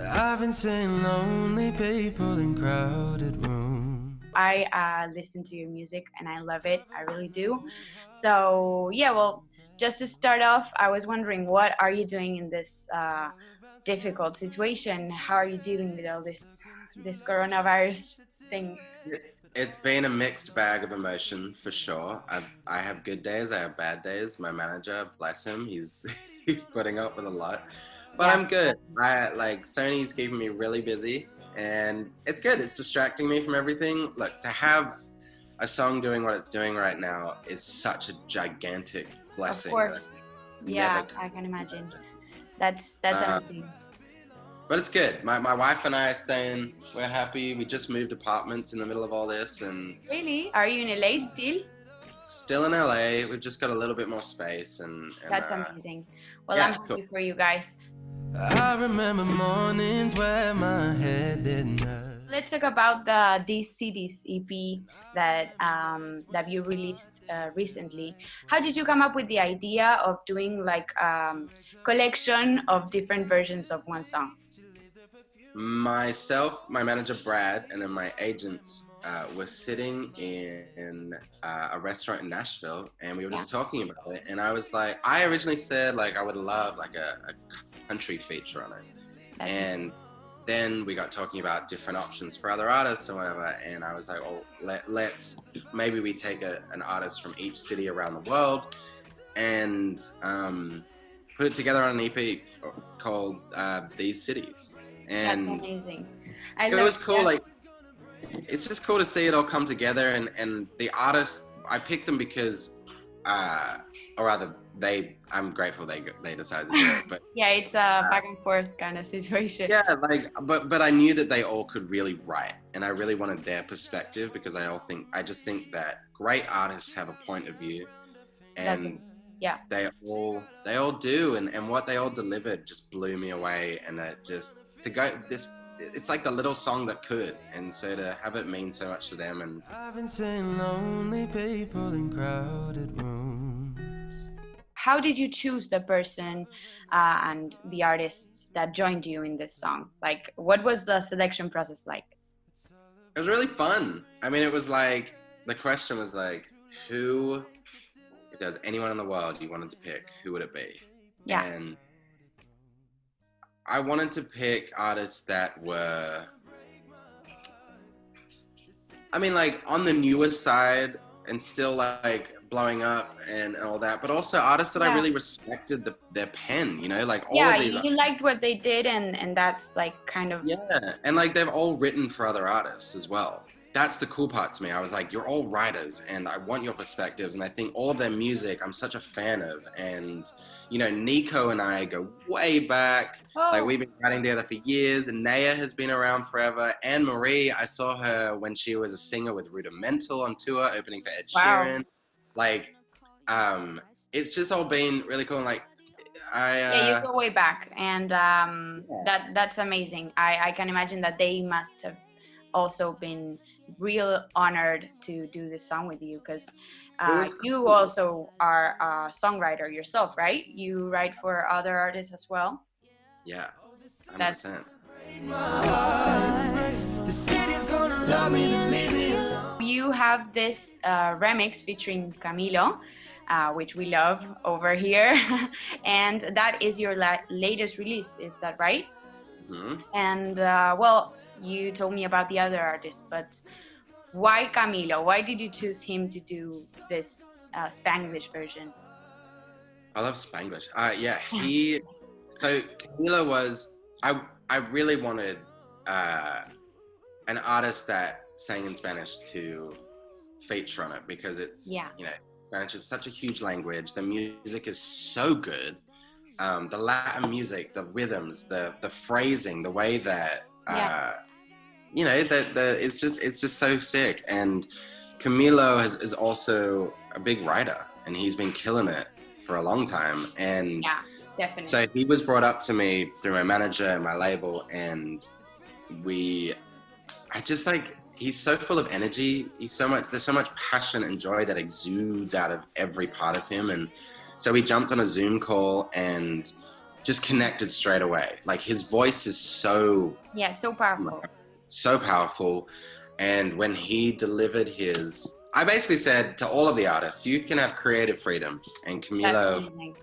I've been seeing lonely people in crowded rooms. I listen to your music and I love it. I really do. So yeah, well, just to start off, I was wondering, what are you doing in this difficult situation? How are you dealing with all this coronavirus thing? It's been a mixed bag of emotion for sure. I have good days, I have bad days. My manager, bless him, he's he's putting up with a lot, but Yeah, I'm good. I like Sony's keeping me really busy, and it's good. It's distracting me from everything. Look, to have a song doing what it's doing right now is such a gigantic of blessing. course. That Yeah, never. I can imagine. That's Uh, amazing. but it's good. My wife and I are staying. We're happy. We just moved apartments in the middle of all this, and Really? Are you in LA still? still in LA. We've just got a little bit more space, and That's amazing. Well, yeah, I'm it's cool. happy for you guys. I remember mornings where my head didn't hurt. Let's talk about these cities EP that you released recently. How did you come up with the idea of doing like collection of different versions of one song? Myself, my manager Brad, and then my agents were sitting in a restaurant in Nashville, and we were Yeah, just talking about it. And I was like, I originally said like I would love like a country feature on it, that's and then we got talking about different options for other artists and whatever. And I was like, oh, let's maybe we take an artist from each city around the world and put it together on an EP called These Cities. that's And amazing. I it love was cool. that. Like, it's just cool to see it all come together. And the artists, I picked them because, or rather, I'm grateful they decided to do it. But Yeah, it's a back and forth kind of situation. yeah, like, but I knew that they all could really write, and I really wanted their perspective because I just think that great artists have a point of view, That's and yeah. they all do, and what they all delivered just blew me away. And that just to go this, it's like the little song that could, and so to have it mean so much to them. And I've been seeing lonely people in crowded rooms. How did you choose the person and the artists that joined you in this song? Like, what was the selection process like? it was really fun. I mean, it was like the question was like, who, if there was anyone in the world you wanted to pick, who would it be? Yeah, And I wanted to pick artists that were, I mean, like on the newer side and still like blowing up and all that, but also artists that I yeah. really respected their pen, like all Yeah, of these. you liked what they did, and that's like kind of Yeah, and like they've all written for other artists as well. That's the cool part to me. I was like, you're all writers, and I want your perspectives. And I think all of their music, I'm such a fan of. And Nico and I go way back. Like oh we've been writing together for years. And Naya has been around forever. Anne Marie, I saw her when she was a singer with Rudimental on tour, opening for Ed wow. Sheeran. Like, it's just all been really cool. And like, Yeah, you go way back, and Yeah. that's amazing. I can imagine that they must have also been real honored to do this song with you, because It was you cool. also are a songwriter yourself, right? You write for other artists as well. Yeah, That's 100%. The city's gonna love me to leave me alone. You have this remix featuring Camilo, which we love over here, and that is your latest release. Is that right? Hmm. And well, you told me about the other artists, but why Camilo? Why did you choose him to do this Spanglish version? I love Spanglish. Yeah, so Camila was, I really wanted an artist that sang in Spanish to feature on it because it's, Yeah, Spanish is such a huge language. The music is so good. The Latin music, the rhythms, the phrasing, the way that, yeah, it's just so sick. And Camilo is also a big writer, and he's been killing it for a long time. And yeah, definitely. so he was brought up to me through my manager and my label, and I just like, he's so full of energy. There's so much passion and joy that exudes out of every part of him. And so we jumped on a Zoom call, and just connected straight away. Like his voice is so powerful. So powerful. And when he delivered his, I basically said to all of the artists, you can have creative freedom. And Camilo,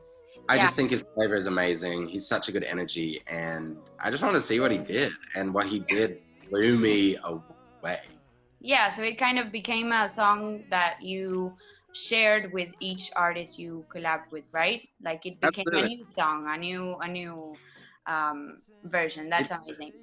I just think his flavor is amazing. He's such a good energy. And I just wanted to see what he did. And what he did blew me away. Yeah, so it kind of became a song that you shared with each artist you collabed with, right? Like it became a new song, a new version. That's amazing.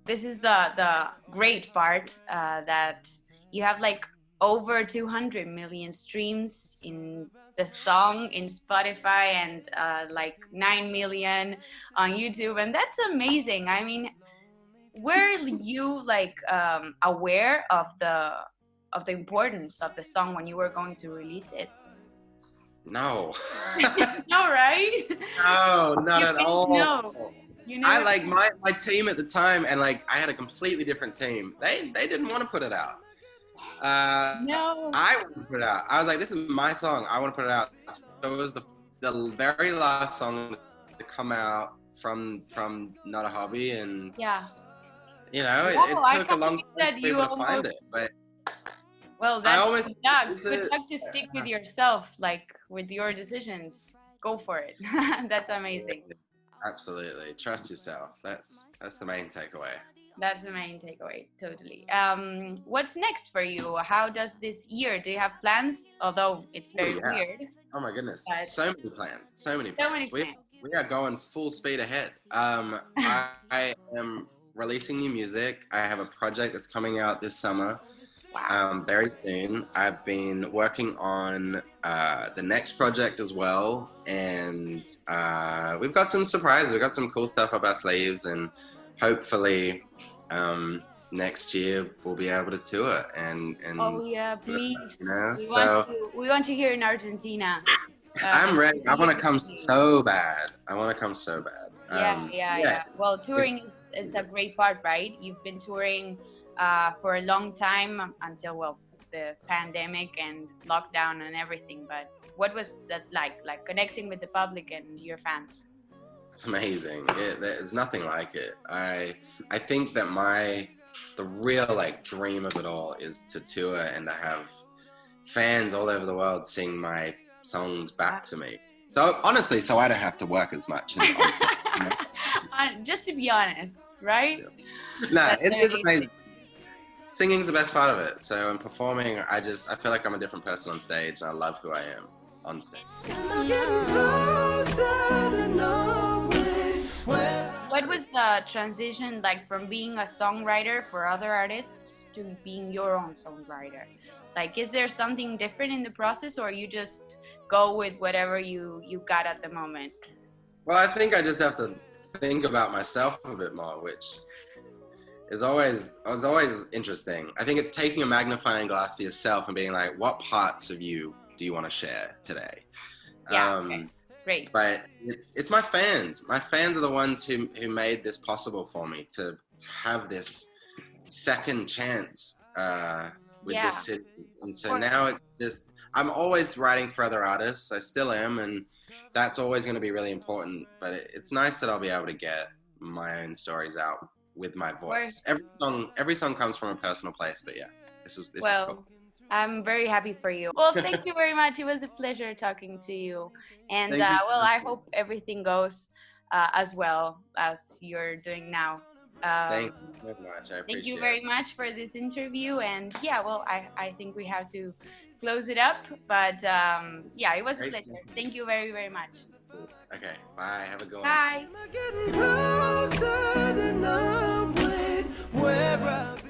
This is the great part, that you have like over 200 million streams in the song in Spotify, and like 9 million on YouTube, and that's amazing. I mean, were you like aware of the importance of the song when you were going to release it? No. No, right? No, not at all. No. I like my team at the time, and like I had a completely different team. They didn't want to put it out. No. I wanted to put it out. I was like, this is my song. I want to put it out. So it was the very last song to come out from Not a Hobby, and you know, it took a long time to be able to find it. But well, that's good luck to stick with yourself, like with your decisions. Go for it. That's amazing. Absolutely. Trust yourself. That's the main takeaway. That's the main takeaway, totally. What's next for you? How does this year? Do you have plans? Although it's very weird. Oh my goodness. So many plans. So many plans. We are going full speed ahead. I am releasing new music. I have a project that's coming out this summer. Wow. Very soon. I've been working on the next project as well, and we've got some surprises. We've got some cool stuff up our sleeves, and hopefully next year we'll be able to tour. And oh yeah, please. You know? We want to hear in Argentina. I'm ready. I want to come so bad. Yeah. Well, touring is a great part, right? You've been touring for a long time until the pandemic and lockdown and everything. But what was that like connecting with the public and your fans? It's amazing. There's nothing like it. I think that the real like dream of it all is to tour and to have fans all over the world sing my songs back to me. So honestly, so I don't have to work as much. Honestly, you know? Just to be honest, right? No, it's amazing. Singing's the best part of it. So in performing, I feel like I'm a different person on stage, and I love who I am on stage. What was the transition like from being a songwriter for other artists to being your own songwriter? Like, is there something different in the process, or you just go with whatever you got at the moment? Well, I think I just have to think about myself a bit more, which was always interesting. I think it's taking a magnifying glass to yourself and being like, what parts of you do you want to share today? Okay. Great. But it's my fans. My fans are the ones who made this possible for me to have this second chance with this city. And so now it's just, I'm always writing for other artists. I still am, and that's always going to be really important. But it's nice that I'll be able to get my own stories out with my voice. Every song comes from a personal place, but this is cool. I'm very happy for you. Well, thank you very much. It was a pleasure talking to you. And I hope everything goes as well as you're doing now. Thank you so much. I appreciate it. Thank you very much for this interview. And I think we have to close it up. But it was a pleasure. Thank you very, very much. Okay, bye. Have a good one. Bye.